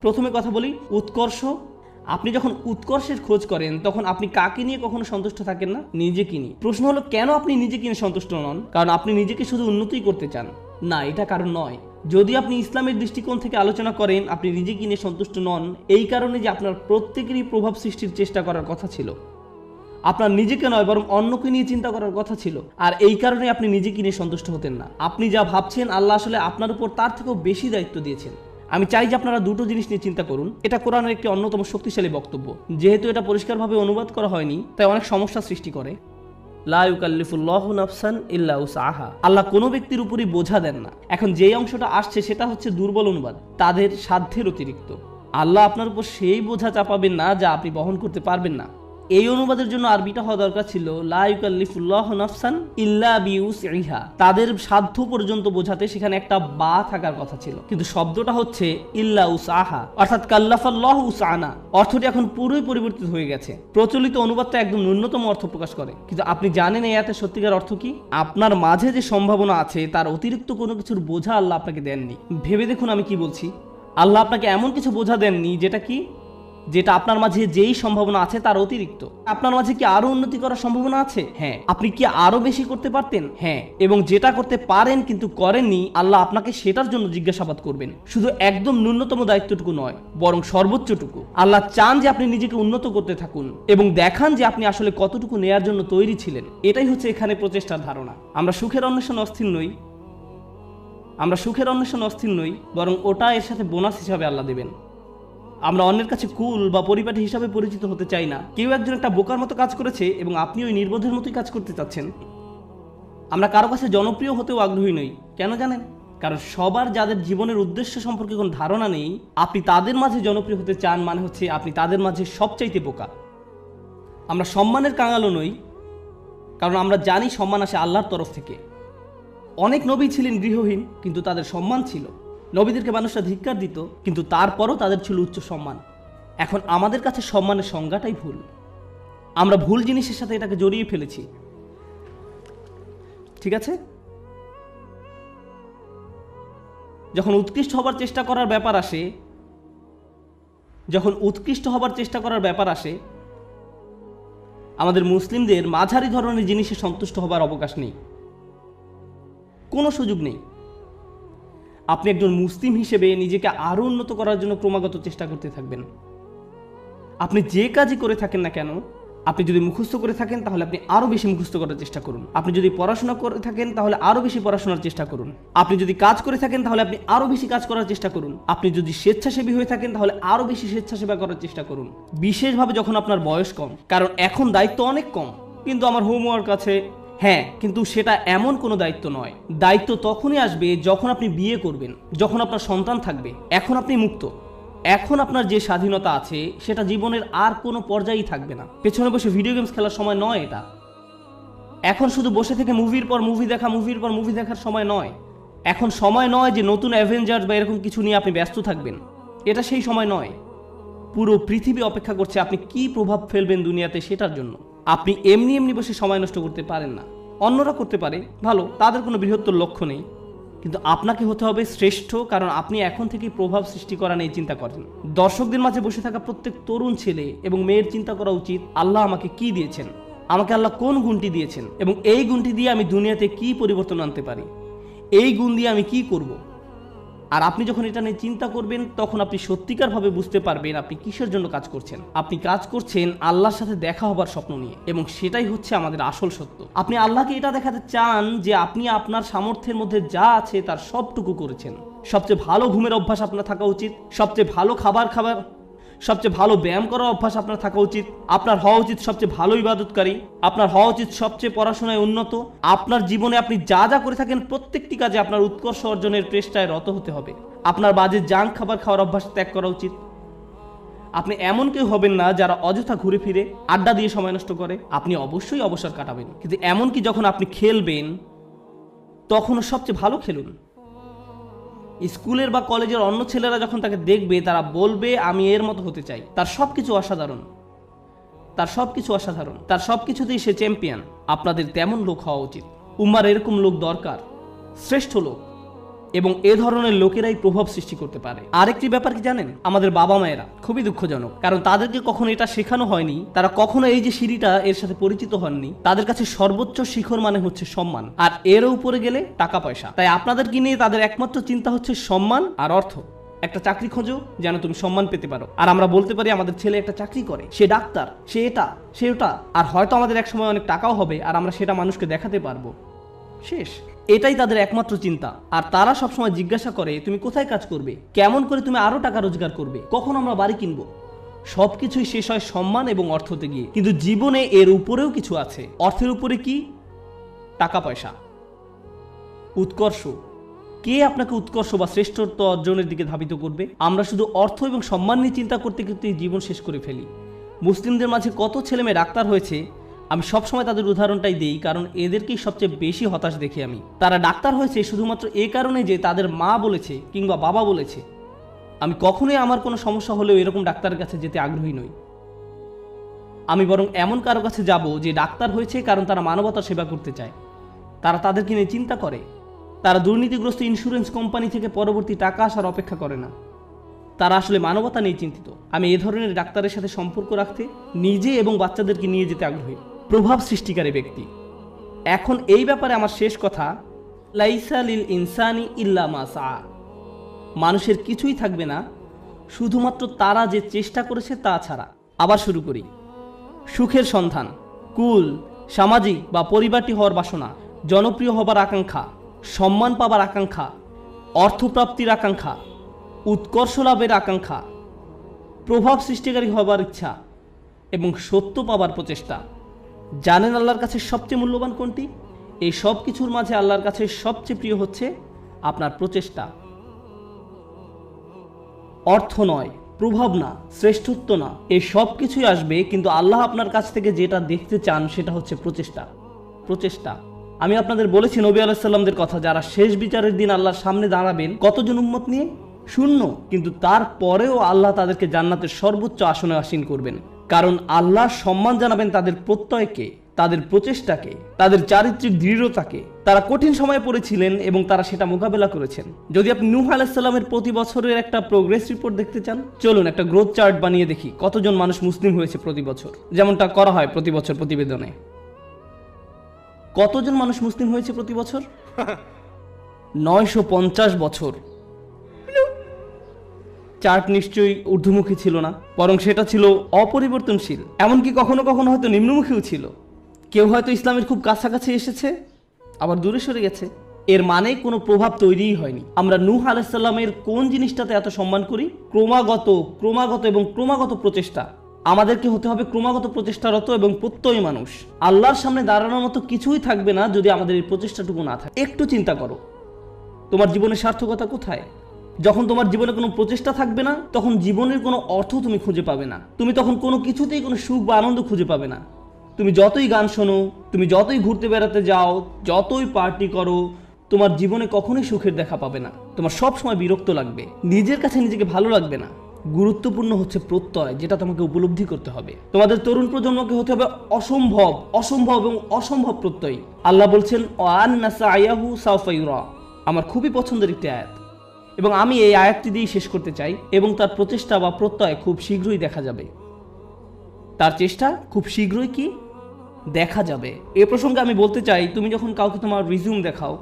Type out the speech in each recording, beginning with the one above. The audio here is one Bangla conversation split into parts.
প্রথমে কথা বলি উৎকর্ষ। আপনি যখন উৎকর্ষের খোঁজ করেন তখন আপনি কাকে নিয়ে কখনো সন্তুষ্ট থাকেন না? নিজেকে নিয়ে। প্রশ্ন হলো কেন আপনি নিজেকে নিয়ে সন্তুষ্ট নন? কারণ আপনি নিজেকে শুধু উন্নতি করতে চান না, এটা কারণ নয়। যদি আপনি ইসলামের দৃষ্টিকোণ থেকে আলোচনা করেন, আপনি নিজেকে নিয়ে সন্তুষ্ট নন এই কারণে যে আপনার প্রত্যেকেরই প্রভাব সৃষ্টির চেষ্টা করার কথা ছিল। আপনার নিজেকে নয় বরং অন্যকে নিয়ে চিন্তা করার কথা ছিল, আর এই কারণে আপনি নিজেকে নিয়ে সন্তুষ্ট হতেন না। আপনি যা ভাবছেন আল্লাহ আসলে আপনার উপর তার থেকেও বেশি দায়িত্ব দিয়েছেন। আমি চাই যে আপনারা দুটো জিনিস নিয়ে চিন্তা করুন। এটা কোরআনের একটি অন্যতম শক্তিশালী বক্তব্য। যেহেতু এটা পরিষ্কারভাবে অনুবাদ করা হয়নি তাই অনেক সমস্যা সৃষ্টি করে। লা ইউকাল্লিফুল্লাহু নাফসান ইল্লা উসআহা। আল্লাহ কোনো ব্যক্তির উপরই বোঝা দেন না। এখন যেই অংশটা আসছে সেটা হচ্ছে দুর্বল অনুবাদ, তাদের সাধ্যের অতিরিক্ত। আল্লাহ আপনার উপর সেই বোঝা চাপাবেন না যা আপনি বহন করতে পারবেন না। এই অনুবাদের জন্য আরবিটা হওয়া দরকার ছিল লা ইউকাল্লিফুল্লাহু নাফসান ইল্লা বিউসইহা। তাদের সাধ্য পর্যন্ত বোঝাতে সেখানে একটা বা থাকার কথা ছিল, কিন্তু শব্দটা হচ্ছে ইল্লা উসআহা, অর্থাৎ কাল্লাফাল্লাহু উসআনা। অর্থটি এখন পুরোই পরিবর্তিত হয়ে গেছে। প্রচলিত অনুবাদটা একদম ন্যূনতম অর্থ প্রকাশ করে, কিন্তু আপনি জানেন এই আয়াতের সত্যিকার অর্থ কি? আপনার মাঝে যে সম্ভাবনা আছে তার অতিরিক্ত কোনো কিছুর বোঝা আল্লাহ আপনাকে দেননি। ভেবে দেখুন আমি কি বলছি। আল্লাহ আপনাকে এমন কিছু বোঝা দেননি যেটা আপনার মাঝে যেই সম্ভাবনা আছে তার অতিরিক্ত। আপনার মাঝে কি আরো উন্নতি করার সম্ভাবনা আছে? হ্যাঁ। আপনি কি আরো বেশি করতে পারতেন? হ্যাঁ। এবং যেটা করতে পারেন কিন্তু করেননি, আল্লাহ আপনাকে সেটার জন্য জিজ্ঞাসাবাদ করবেন। শুধু একদম ন্যূনতম দায়িত্বটুকু নয় বরং সর্বোচ্চটুকু। আল্লাহ চান যে আপনি নিজেকে উন্নত করতে থাকুন এবং দেখান যে আপনি আসলে কতটুকু নেয়ার জন্য তৈরি ছিলেন। এটাই হচ্ছে এখানে প্রচেষ্টার ধারণা। আমরা সুখের অন্বেষণ অস্থির নই, বরং ওটা এর সাথে বোনাস হিসাবে আল্লাহ দেবেন। আমরা অন্যের কাছে কুল বা পরিপাটি হিসাবে পরিচিত হতে চাই না। কেউ একজন একটা বোকার মতো কাজ করেছে এবং আপনি ওই নির্বোধের মতোই কাজ করতে চাচ্ছেন। আমরা কারো কাছে জনপ্রিয় হতেও আগ্রহী নই। কেন জানেন? কারণ সবার যাদের জীবনের উদ্দেশ্য সম্পর্কে কোনো ধারণা নেই, আপনি তাদের মাঝে জনপ্রিয় হতে চান মানে হচ্ছে আপনি তাদের মাঝে সবচাইতে বোকা। আমরা সম্মানের কাঙালও নই, কারণ আমরা জানি সম্মান আসে আল্লাহর তরফ থেকে। অনেক নবী ছিলেন গৃহহীন, কিন্তু তাদের সম্মান ছিল। নবীদেরকে মানুষরা ধিক্কার দিত, কিন্তু তারপরও তাদের ছিল উচ্চ সম্মান। এখন আমাদের কাছে সম্মানের সংজ্ঞাটাই ভুল। আমরা ভুল জিনিসের সাথে এটাকে জড়িয়ে ফেলেছি। ঠিক আছে? যখন উৎকৃষ্ট হবার চেষ্টা করার ব্যাপার আসে, আমাদের মুসলিমদের মাঝারি ধরনের জিনিসে সন্তুষ্ট হবার অবকাশ নেই, কোনো সুযোগ নেই। আপনি একজন মুসলিম হিসেবে নিজেকে আরো উন্নত করার জন্য ক্রমাগত চেষ্টা করতে থাকবেন। আপনি যে কাজই করে থাকেন না কেন, আপনি যদি মুখস্থ করে থাকেন তাহলে আপনি আরো বেশি মুখস্থ করার চেষ্টা করুন। আপনি যদি পড়াশোনা করে থাকেন তাহলে আরো বেশি পড়াশোনার চেষ্টা করুন। আপনি যদি কাজ করে থাকেন তাহলে আপনি আরো বেশি কাজ করার চেষ্টা করুন। আপনি যদি স্বেচ্ছাসেবী হয়ে থাকেন তাহলে আরো বেশি স্বেচ্ছাসেবা করার চেষ্টা করুন, বিশেষভাবে যখন আপনার বয়স কম। কারণ এখন দায়িত্ব অনেক কম। কিন্তু আমার হোমওয়ার্ক আছে। হ্যাঁ, কিন্তু সেটা এমন কোনো দায়িত্ব নয়। দায়িত্ব তখনই আসবে যখন আপনি বিয়ে করবেন, যখন আপনার সন্তান থাকবে। এখন আপনি মুক্ত। এখন আপনার যে স্বাধীনতা আছে সেটা জীবনের আর কোনো পর্যায়েই থাকবে না। পেছনে বসে ভিডিও গেমস খেলার সময় নয় এটা। এখন শুধু বসে থেকে মুভির পর মুভি দেখার সময় নয়। এখন সময় নয় যে নতুন অ্যাভেঞ্জার্স বা এরকম কিছু নিয়ে আপনি ব্যস্ত থাকবেন। এটা সেই সময় নয়। পুরো পৃথিবী অপেক্ষা করছে আপনি কি প্রভাব ফেলবেন দুনিয়াতে সেটার জন্য। আপনি এমনি বসে সময় নষ্ট করতে পারেন না। অন্যরা করতে পারে, ভালো, তাদের কোনো বৃহত্তর লক্ষ্য নেই, কিন্তু আপনাকে হতে হবে শ্রেষ্ঠ, কারণ আপনি এখন থেকেই প্রভাব সৃষ্টি করা নিয়ে চিন্তা করেন। দর্শকদের মাঝে বসে থাকা প্রত্যেক তরুণ ছেলে এবং মেয়ের চিন্তা করা উচিত, আল্লাহ আমাকে কি দিয়েছেন, আমাকে আল্লাহ কোন গুণটি দিয়েছেন, এবং এই গুণটি দিয়ে আমি দুনিয়াতে কি পরিবর্তন আনতে পারি, এই গুণ দিয়ে আমি কি করব। আর আপনি যখন এটা নিয়ে চিন্তা করবেন তখন আপনি সত্যিকারভাবে বুঝতে পারবেন আপনি কিসের জন্য কাজ করছেন। আপনি কাজ করছেন আল্লাহর সাথে দেখা হবার স্বপ্ন নিয়ে, এবং সেটাই হচ্ছে আমাদের আসল সত্য। আপনি আল্লাহকে এটা দেখাতে চান যে আপনি আপনার সামর্থ্যের মধ্যে যা আছে তার সবটুকু করেছেন। সবচেয়ে ভালো ঘুমের অভ্যাস আপনার থাকা উচিত, সবচেয়ে ভালো খাবার সবচেয়ে ভালো ব্যায়াম করার অভ্যাস আপনার থাকা উচিত, আপনার হওয়া উচিত সবচেয়ে ভালো ইবাদতকারী, আপনার হওয়া উচিত সবচেয়ে পড়াশোনায় উন্নত। আপনার জীবনে আপনি যা যা করে থাকেন প্রত্যেকটি কাজে আপনার উৎকর্ষ অর্জনের চেষ্টায় রত হতে হবে। আপনার বাজে জাঙ্ক খাবার খাওয়ার অভ্যাস ত্যাগ করা উচিত। আপনি এমন কেউ হবেন না যারা অযথা ঘুরে ফিরে আড্ডা দিয়ে সময় নষ্ট করে। আপনি অবশ্যই অবসর কাটাবেন, কিন্তু এমনকি যখন আপনি খেলবেন তখনও সবচেয়ে ভালো খেলুন। স্কুলের বা কলেজের অন্য ছেলেরা যখন তাকে দেখবে তারা বলবে আমি এর মতো হতে চাই। তার সবকিছু অসাধারণ, তার সবকিছুতেই সে চ্যাম্পিয়ন। আপনাদের তেমন লোক হওয়া উচিত। উম্মার এরকম লোক দরকার, শ্রেষ্ঠ লোক। এবং এ ধরনের লোকেরাই প্রভাব সৃষ্টি করতে পারে। আরেকটি ব্যাপার কি জানেন, আমাদের বাবা মায়েরা, খুবই দুঃখজনক, কারণ তাদেরকে কখনো এটা শেখানো হয়নি, তারা কখনো এই যে সিঁড়িটা এর সাথে পরিচিত হননি। তাদের কাছে সর্বোচ্চ শিখর মানে হচ্ছে সম্মান, আর এর উপরে গেলে টাকা পয়সা। তাই আপনাদেরকে নিয়ে তাদের একমাত্র চিন্তা হচ্ছে সম্মান আর অর্থ। একটা চাকরি খোঁজো যেন তুমি সম্মান পেতে পারো, আর আমরা বলতে পারি আমাদের ছেলে একটা চাকরি করে, সে ডাক্তার, সে এটা, সে ওটা, আর হয়তো আমাদের এক সময় অনেক টাকাও হবে আর আমরা সেটা মানুষকে দেখাতে পারবো। শেষ। এটাই তাদের একমাত্র চিন্তা। আর তারা সবসময় জিজ্ঞাসা করে তুমি কোথায় কাজ করবে, কেমন করে তুমি আরো টাকা রোজগার করবে, কখন আমরা বাড়ি কিনবো। সবকিছুই শেষ হয় সম্মান এবং অর্থতে গিয়ে। কিন্তু জীবনে এর উপরেও কিছু আছে। অর্থের উপরে কি? টাকা পয়সা, উৎকর্ষ। কে আপনাকে উৎকর্ষ বা শ্রেষ্ঠত্ব অর্জনের দিকে ধাবিত করবে? আমরা শুধু অর্থ এবং সম্মান নিয়ে চিন্তা করতে করতে জীবন শেষ করে ফেলি। মুসলিমদের মাঝে কত ছেলেমেয়ে ডাক্তার হয়েছে, আমি সবসময় তাদের উদাহরণটাই দিই, কারণ এদেরকেই সবচেয়ে বেশি হতাশ দেখি আমি। তারা ডাক্তার হয়েছে শুধুমাত্র এই কারণে যে তাদের মা বলেছে কিংবা বাবা বলেছে। আমি কখনোই আমার কোনো সমস্যা হলেও এরকম ডাক্তারের কাছে যেতে আগ্রহী নই। আমি বরং এমন কারো কাছে যাব যে ডাক্তার হয়েছে কারণ তারা মানবতার সেবা করতে চায়, তারা তাদেরকে নিয়ে চিন্তা করে, তারা দুর্নীতিগ্রস্ত ইন্স্যুরেন্স কোম্পানি থেকে পরবর্তী টাকা আসার অপেক্ষা করে না, তারা আসলে মানবতা নিয়ে চিন্তিত। আমি এ ধরনের ডাক্তারের সাথে সম্পর্ক রাখতে, নিজে এবং বাচ্চাদেরকে নিয়ে যেতে আগ্রহী। প্রভাব সৃষ্টিকারী ব্যক্তি। এখন এই ব্যাপারে আমার শেষ কথা, লাইসা লিল ইনসানি ইল্লা মা সা। মানুষের কিছুই থাকবে না শুধুমাত্র তারা যে চেষ্টা করেছে তা ছাড়া। আবার শুরু করি। সুখের সন্ধান, কুল, সামাজিক বা পরিবারটি হওয়ার বাসনা, জনপ্রিয় হবার আকাঙ্ক্ষা, সম্মান পাবার আকাঙ্ক্ষা, অর্থপ্রাপ্তির আকাঙ্ক্ষা, উৎকর্ষ লাভের আকাঙ্ক্ষা, প্রভাব সৃষ্টিকারী হবার ইচ্ছা এবং সত্য পাবার প্রচেষ্টা। জানেন আল্লাহর কাছে সবচেয়ে মূল্যবান কোনটি? এই সব কিছুর মাঝে আল্লাহর কাছে সবচেয়ে প্রিয় হচ্ছে আপনার প্রচেষ্টা। অর্থ নয়, প্রভাব না, শ্রেষ্ঠত্ব না, এই সব কিছুই আসবে, কিন্তু আল্লাহ আপনার কাছ থেকে যেটা দেখতে চান সেটা হচ্ছে প্রচেষ্টা। প্রচেষ্টা। আমি আপনাদের বলেছি নবী আলাইহিস সালামদের কথা, যারা শেষ বিচারের দিন আল্লাহর সামনে দাঁড়াবেন কতজন উম্মত নিয়ে? শূন্য। কিন্তু তারপরেও আল্লাহ তাদেরকে জান্নাতের সর্বোচ্চ আসনে আসীন করবেন, কারণ আল্লাহ সম্মান জানাবেন তাদের প্রত্যয়কে, তাদের প্রচেষ্টাকে, তাদের চারিত্রিক দৃঢ়তাকে। তারা কঠিন সময়ে পড়েছিলেন এবং তারা সেটা মোকাবেলা করেছেন। যদি আপনি নূহ আলাইহিস সালামের প্রতি বছরের একটা প্রোগ্রেস রিপোর্ট দেখতে চান, চলুন একটা গ্রোথ চার্ট বানিয়ে দেখি কতজন মানুষ মুসলিম হয়েছে প্রতি বছর, যেমনটা করা হয় প্রতি বছর প্রতিবেদনে। কতজন মানুষ মুসলিম হয়েছে প্রতি বছর? 950 বছর। চার্ট নিশ্চয়ই ঊর্ধ্বমুখী ছিল না, বরং সেটা ছিল অপরিবর্তনশীল। এমনকি কখনো কখনো হয়তো নিম্নমুখীও ছিল। কেউ হয়তো ইসলামের খুব কাছাকাছি এসেছে, আবার দূরে সরে গেছে। এর মানে কোনো প্রভাব তৈরিই হয়নি। আমরা নূহ আলাইহিস সালামের কোন জিনিসটাতে এত সম্মান করি? ক্রমাগত এবং ক্রমাগত প্রচেষ্টা। আমাদেরকে হতে হবে ক্রমাগত প্রচেষ্টারত এবং প্রত্যয়ী মানুষ। আল্লাহর সামনে দাঁড়ানোর মতো কিছুই থাকবে না যদি আমাদের এই প্রচেষ্টাটুকু না থাকে। একটু চিন্তা করো, তোমার জীবনের সার্থকতা কোথায়? যখন তোমার জীবনে কোনো প্রচেষ্টা থাকবে না, তখন জীবনের কোনো অর্থ তুমি খুঁজে পাবে না। তুমি তখন কোনো কিছুতেই কোনো সুখ বা আনন্দ খুঁজে পাবে না। তুমি যতই গান শোনো, তুমি যতই ঘুরতে বেড়াতে যাও, যতই পার্টি করো, তোমার জীবনে কখনোই সুখের দেখা পাবে না। তোমার সব সময় বিরক্ত লাগবে, নিজের কাছে নিজেকে ভালো লাগবে না। গুরুত্বপূর্ণ হচ্ছে প্রত্যয়, যেটা তোমাকে উপলব্ধি করতে হবে। তোমাদের তরুণ প্রজন্মকে হতে হবে অসম্ভব এবং অসম্ভব প্রত্যয়ী। আল্লাহ বলছেন ওয়ান্না সায়াহু সাওফা ইউরা। আমার খুবই পছন্দের একটি আয়াত, এবং আমি এই আয়াতটি দিয়ে শেষ করতে চাই। এবং তার প্রচেষ্টা বা প্রত্যয় খুব শীঘ্রই দেখা যাবে। তার চেষ্টা খুব শীঘ্রই কি দেখা যাবে। এ প্রসঙ্গে আমি বলতে চাই, তুমি যখন কাউকে তোমার রিজিউম দেখাও,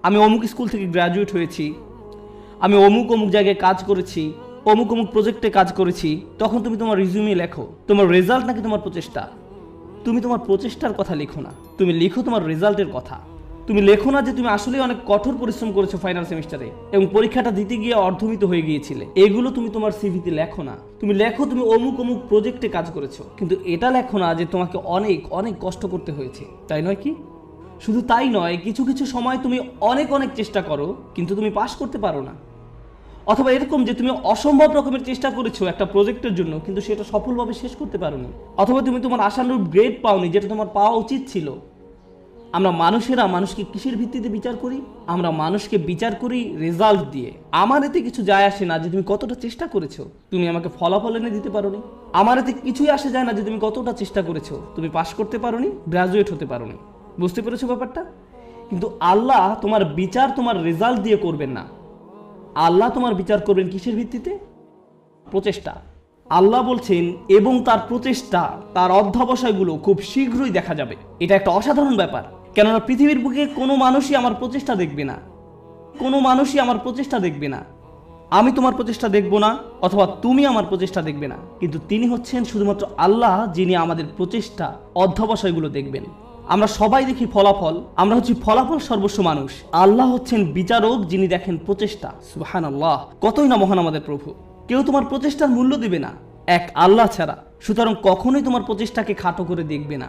আমি অমুক স্কুল থেকে গ্র্যাজুয়েট হয়েছি, আমি অমুক জায়গায় কাজ করেছি, অমুক প্রজেক্টে কাজ করেছি, তখন তুমি তোমার রিজিউমে লেখো তোমার রেজাল্ট নাকি তোমার প্রচেষ্টা? তুমি তোমার প্রচেষ্টার কথা লিখো না, তুমি লিখো তোমার রেজাল্টের কথা। তুমি লেখো না যে তুমি আসলে অনেক কঠোর পরিশ্রম করেছো ফাইনাল সেমিস্টারে এবং পরীক্ষাটা দিতে গিয়ে অর্ধমিত হয়ে গিয়েছিলে। এগুলো তুমি তোমার সিভিতে লেখো না। তুমি লেখো তুমি অমুক প্রজেক্টে কাজ করেছো, কিন্তু এটা লেখো না যে তোমাকে অনেক অনেক কষ্ট করতে হয়েছে, তাই নয় কি? শুধু তাই নয়, কিছু কিছু সময় তুমি অনেক চেষ্টা করো কিন্তু তুমি পাস করতে পারো না। অথবা এরকম যে তুমি অসম্ভব রকমের চেষ্টা করেছো একটা প্রজেক্টের জন্য, কিন্তু সেটা সফলভাবে শেষ করতে পারোনি। অথবা তুমি তোমার আশানুরূপ গ্রেড পাওনি, যেটা তোমার পাওয়া উচিত ছিল। আমরা মানুষেরা মানুষকে কিসের ভিত্তিতে বিচার করি? আমরা মানুষকে বিচার করি রেজাল্ট দিয়ে। আমার এতে কিছু যায় আসে না যে তুমি কতটা চেষ্টা করেছো, তুমি আমাকে ফলাফল এনে দিতে পারোনি। আমার এতে কিছুই আসে যায় না যে তুমি কতটা চেষ্টা করেছো, তুমি পাস করতে পারোনি, গ্রাজুয়েট হতে পারোনি। বুঝতে পেরেছো ব্যাপারটা? কিন্তু আল্লাহ তোমার বিচার তোমার রেজাল্ট দিয়ে করবেন না। আল্লাহ তোমার বিচার করবেন কিসের ভিত্তিতে? প্রচেষ্টা। আল্লাহ বলছেন এবং তার প্রচেষ্টা, তার অধ্যবসায়গুলো খুব শীঘ্রই দেখা যাবে। এটা একটা অসাধারণ ব্যাপার, কেননা পৃথিবীর বুকে কোনো মানুষই আমার প্রচেষ্টা দেখবে না, কোনো মানুষই আমার প্রচেষ্টা দেখবে না। আমি তোমার প্রচেষ্টা দেখব না, অথবা তুমি আমার প্রচেষ্টা দেখবে না, কিন্তু তিনি হচ্ছেন শুধুমাত্র আল্লাহ, যিনি আমাদের প্রচেষ্টা অধ্যবসায়গুলো দেখবেন। আমরা সবাই দেখি ফলাফল, আমরা হচ্ছি ফলাফল সর্বস্ব মানুষ। আল্লাহ হচ্ছেন বিচারক, যিনি দেখেন প্রচেষ্টা। সুবহানাল্লাহ, কতই না মহান আমাদের প্রভু। কেউ তোমার প্রচেষ্টার মূল্য দিবে না এক আল্লাহ ছাড়া, সুতরাং কখনোই তোমার প্রচেষ্টাকে খাটো করে দেখবে না।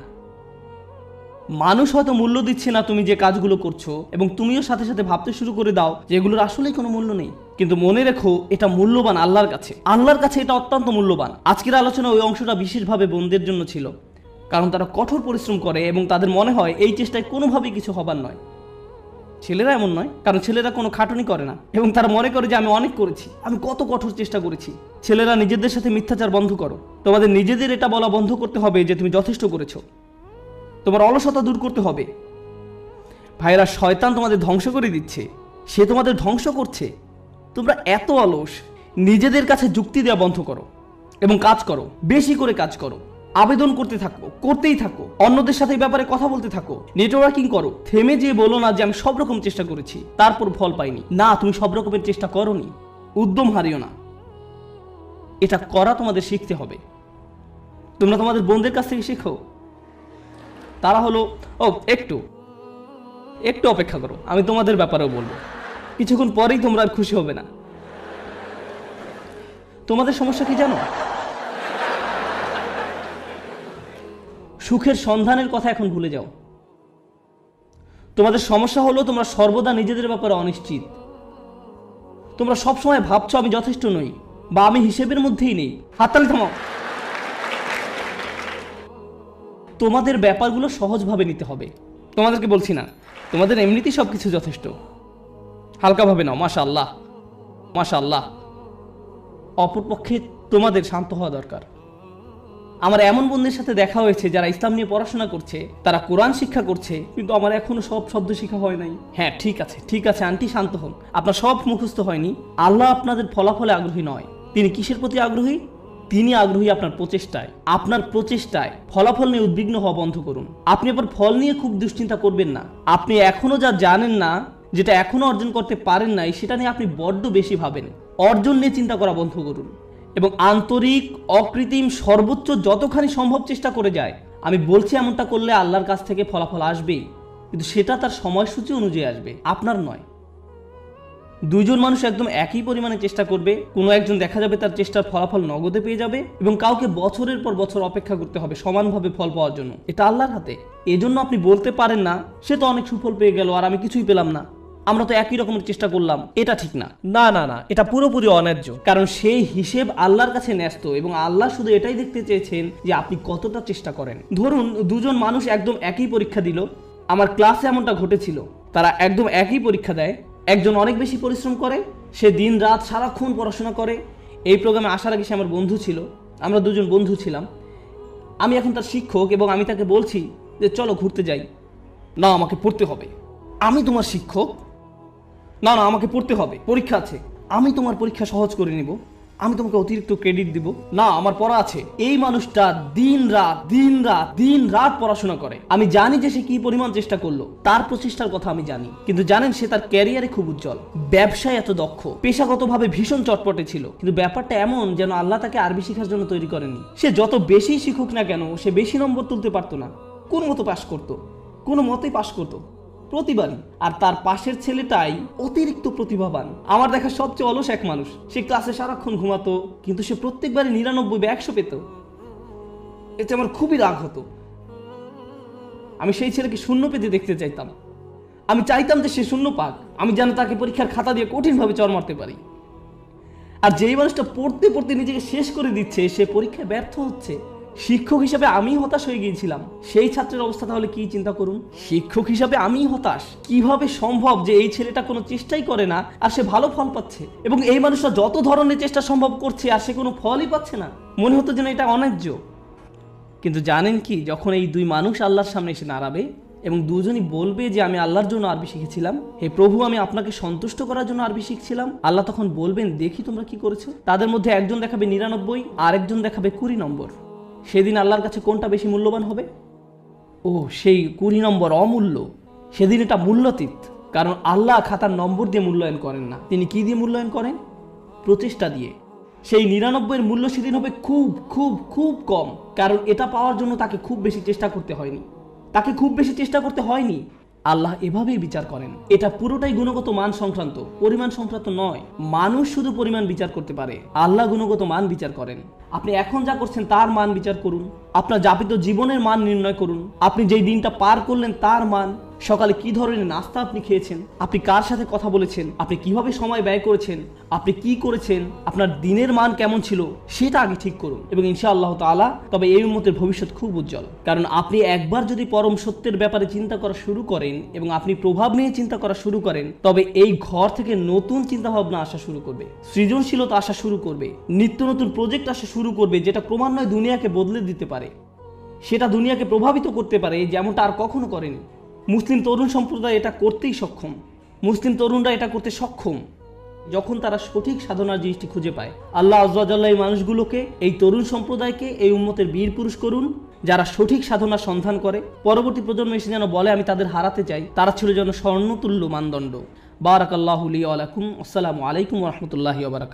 মানুষ হয়তো মূল্য দিচ্ছে না তুমি যে কাজগুলো করছো, এবং তুমিও সাথে সাথে ভাবতে শুরু করে দাও যে এগুলোর আসলেই কোনো মূল্য নেই, কিন্তু মনে রেখো এটা মূল্যবান আল্লাহর কাছে। আল্লাহর কাছে এটা অত্যন্ত মূল্যবান। আজকের আলোচনা ওই অংশটা বিশেষভাবে বোনদের জন্য ছিল, কারণ তারা কঠোর পরিশ্রম করে এবং তাদের মনে হয় এই চেষ্টায় কোনোভাবেই কিছু হবার নয়। ছেলেরা এমন নয়, কারণ ছেলেরা কোনো খাটুনি করে না এবং তারা মনে করে যে আমি অনেক করেছি, আমি কত কঠোর চেষ্টা করেছি। ছেলেরা নিজেদের সাথে মিথ্যাচার বন্ধ করো। তোমাদের নিজেদের এটা বলা বন্ধ করতে হবে যে তুমি যথেষ্ট করেছো। তোমার অলসতা দূর করতে হবে। ভাইরা, শয়তান তোমাদের ধ্বংস করে দিচ্ছে, সে তোমাদের ধ্বংস করছে। তোমরা এত অলস। নিজেদের কাছে যুক্তি দেওয়া বন্ধ করো এবং কাজ করো, বেশি করে কাজ করো, আবেদন করতে থাকো, করতেই থাকো, অন্যদের সাথে এই ব্যাপারে কথা বলতে থাকো, নেটওয়ার্কিং করো। থেমে যেয়ে বলো না যে আমি সব রকম চেষ্টা করেছি তারপর ফল পাইনি। না, তুমি সব রকমের চেষ্টা করোনি। উদ্যম হারিও না, এটা করা তোমাদের শিখতে হবে। তোমরা তোমাদের বোনদের কাছ থেকে শেখো। তারা হলো একটু অপেক্ষা করো, আমি তোমাদের ব্যাপারেও বলবো। কিছুক্ষণ পরেই তোমরা আর খুশি হবে না। তোমাদের সমস্যা কি জানো? সুখের সন্ধানের কথা এখন ভুলে যাও। তোমাদের সমস্যা হলো তোমরা সর্বদা নিজেদের ব্যাপারে অনিশ্চিত। তোমরা সবসময় ভাবছো আমি যথেষ্ট নই, বা আমি হিসেবের মধ্যেই নেই। হাততালি থামাও। তোমাদের ব্যাপারগুলো সহজভাবে নিতে হবে। তোমাদেরকে বলছি না, তোমাদের এমনিতেই সবকিছু যথেষ্ট, হালকাভাবে নাও। মাশাআল্লাহ, মাশাআল্লাহ। অপরপক্ষে তোমাদের শান্ত হওয়া দরকার। আমার এমন বন্ধুদের সাথে দেখা হয়েছে যারা ইসলাম নিয়ে পড়াশোনা করছে, তারা কোরআন শিক্ষা করছে, কিন্তু আমার এখনো সব শব্দ শিক্ষা হয় নাই। হ্যাঁ, ঠিক আছে, ঠিক আছে আন্টি, শান্ত হন। আপনার সব মুখস্থ হয়নি। আল্লাহ আপনাদের ফলাফলে আগ্রহী নয়। তিনি কিসের প্রতি আগ্রহী? তিনি আগ্রহী আপনার প্রচেষ্টায়। আপনার প্রচেষ্টায় ফলাফল নিয়ে উদ্বিগ্ন হওয়া বন্ধ করুন। আপনি আবার ফল নিয়ে খুব দুশ্চিন্তা করবেন না। আপনি এখনো যা জানেন না, যেটা এখনো অর্জন করতে পারেন নাই, সেটা নিয়ে আপনি বড্ড বেশি ভাবেন। অর্জন নিয়ে চিন্তা করা বন্ধ করুন এবং আন্তরিক, অকৃত্রিম, সর্বোচ্চ যতখানি সম্ভব চেষ্টা করে যায়। আমি বলছি এমনটা করলে আল্লাহর কাছ থেকে ফলাফল আসবেই, কিন্তু সেটা তার সময়সূচি অনুযায়ী আসবে, আপনার নয়। দুইজন মানুষ একদম একই পরিমাণে চেষ্টা করবে, কোনো একজন দেখা যাবে তার চেষ্টার ফলাফল নগদে পেয়ে যাবে, এবং কাউকে বছরের পর বছর অপেক্ষা করতে হবে সমানভাবে ফল পাওয়ার জন্য। এটা আল্লাহর হাতে। এজন্য আপনি বলতে পারেন না সে তো অনেক সুফল পেয়ে গেল আর আমি কিছুই পেলাম না, আমরা তো একই রকমের চেষ্টা করলাম। এটা ঠিক না, না না না, এটা পুরোপুরি অন্যায্য। কারণ সেই হিসেব আল্লাহর কাছে ন্যস্ত, এবং আল্লাহ শুধু এটাই দেখতে চেয়েছেন যে আপনি কতটা চেষ্টা করেন। ধরুন দুজন মানুষ একদম একই পরীক্ষা দিল। আমার ক্লাসে এমনটা ঘটেছিল, তারা একদম একই পরীক্ষা দেয়। একজন অনেক বেশি পরিশ্রম করে, সে দিন রাত সারাক্ষণ পড়াশোনা করে। এই প্রোগ্রামে আসার আগে সে আমার বন্ধু ছিল, আমরা দুজন বন্ধু ছিলাম। আমি এখন তার শিক্ষক এবং আমি তাকে বলছি যে চলো ঘুরতে যাই। না, আমাকে পড়তে হবে। আমি তোমার শিক্ষক? না না, আমাকে পড়তে হবে, পরীক্ষা আছে। আমি তোমার পরীক্ষা সহজ করে নিব, আমি তোমাকে অতিরিক্ত ক্রেডিট দিব। না, আমার পড়া আছে। এই মানুষটা দিন রাত পড়াশোনা করে। আমি জানি যে সে কি পরিমাণ চেষ্টা করলো, তার প্রচেষ্টার কথা আমি জানি। কিন্তু জানেন, সে তার ক্যারিয়ারে খুব উজ্জ্বল, ব্যবসায় এত দক্ষ, পেশাগতভাবে ভীষণ চটপটে ছিল। কিন্তু ব্যাপারটা এমন যেন আল্লাহ তাকে আরবি শেখার জন্য তৈরি করেনি। সে যত বেশি শিখুক না কেন, সে বেশি নম্বর তুলতে পারতো না। কোন মতো পাশ করতো, কোনো মতেই পাশ করতো প্রতিবারই। আর তার পাশের ছেলেটাই অতিরিক্ত প্রতিভাবান, আমার দেখা সবচেয়ে অলস এক মানুষ। সে ক্লাসে সারাক্ষণ ঘুমাতো, কিন্তু সে প্রত্যেকবারই 99 বা 100 পেত। এতে আমার খুবই রাগ হতো। আমি সেই ছেলেকে শূন্য পেতে দেখতে চাইতাম। আমি চাইতাম যে সে শূন্য পাক, আমি যেন তাকে পরীক্ষার খাতা দিয়ে কঠিনভাবে চড় মারতে পারি। আর যেই মানুষটা পড়তে পড়তে নিজেকে শেষ করে দিচ্ছে, সে পরীক্ষায় ব্যর্থ হচ্ছে। শিক্ষক হিসাবে আমি হতাশ হয়ে গিয়েছিলাম। সেই ছাত্রের অবস্থা তাহলে কি চিন্তা করুন। শিক্ষক হিসাবে আমি হতাশ। কিভাবে সম্ভব যে এই ছেলেটা কোনো চেষ্টাই করে না আর সে ভালো ফল পাচ্ছে, এবং এই মানুষটা যত ধরনের চেষ্টা সম্ভব করছে আর সে কোনো ফলই পাচ্ছে না। মনে হতো যেন এটা অন্যায্য। কিন্তু জানেন কি, যখন এই দুই মানুষ আল্লাহর সামনে এসে দাঁড়াবে এবং দুজনই বলবে যে আমি আল্লাহর জন্য আরবি শিখেছিলাম, হে প্রভু আমি আপনাকে সন্তুষ্ট করার জন্য আরবি শিখছিলাম। আল্লাহ তখন বলবেন দেখি তোমরা কি করেছো। তাদের মধ্যে একজন দেখাবে 99, আর একজন দেখাবে 20 নম্বর। সেদিন আল্লাহর কাছে কোনটা বেশি মূল্যবান হবে? ও, সেই 20 নম্বর অমূল্য। সেদিন এটা মূল্যাতীত, কারণ আল্লাহ খাতার নম্বর দিয়ে মূল্যায়ন করেন না। তিনি কি দিয়ে মূল্যায়ন করেন? প্রচেষ্টা দিয়ে। সেই 99-এর মূল্য সেদিন হবে খুব খুব খুব কম, কারণ এটা পাওয়ার জন্য তাকে খুব বেশি চেষ্টা করতে হয়নি। আল্লাহ এভাবেই বিচার করেন। এটা পুরোটাই গুণগত মান সংক্রান্ত, পরিমাণ সংক্রান্ত নয়। মানুষ শুধু পরিমাণ বিচার করতে পারে, আল্লাহ গুণগত মান বিচার করেন। আপনি এখন যা করছেন তার মান বিচার করুন, আপনার যাপিত জীবনের মান নির্ণয় করুন, আপনি যেই দিনটা পার করলেন তার মান, সকালে কি ধরনের নাস্তা আপনি খেয়েছেন, আপনি কার সাথে কথা বলেছেন, আপনি কিভাবে সময় ব্যয় করেছেন, আপনি কি করেছেন, আপনার দিনের মান কেমন ছিল, সেটা আগে ঠিক করুন। এবং ইনশাআল্লাহ তাআলা তবে এই উম্মতের ভবিষ্যৎ খুব উজ্জ্বল। কারণ আপনি একবার যদি পরম সত্যের ব্যাপারে চিন্তা করা শুরু করেন এবং আপনি প্রভাব নিয়ে চিন্তা করা শুরু করেন, তবে এই ঘর থেকে নতুন চিন্তা ভাবনা আসা শুরু করবে, সৃজনশীলতা আসা শুরু করবে, নিত্য নতুন প্রজেক্ট আসা শুরু করবে, যেটা ক্রমান্বয়ে দুনিয়াকে বদলে দিতে পারে, সেটা দুনিয়াকে প্রভাবিত করতে পারে যেমনটা আর কখনো করেনি। মুসলিম তরুণ সম্প্রদায় এটা করতেই সক্ষম। মুসলিম তরুণরা এটা করতে সক্ষম যখন তারা সঠিক সাধনার জিনিসটি খুঁজে পায়। আল্লাহ আযজা ওয়া জাল্লা এই মানুষগুলোকে, এই তরুণ সম্প্রদায়কে এই উম্মতের বীর পুরুষ করুন, যারা সঠিক সাধনার সন্ধান করে। পরবর্তী প্রজন্ম এসে যেন বলে আমি তাদের হারাতে চাই, তারা ছিল যেন স্বর্ণতুল্য মানদণ্ড। বারাকাল্লাহু লি ওয়া লাকুম। আসসালামু আলাইকুম ওয়া রাহমাতুল্লাহি ওয়া বারাকাতুহু।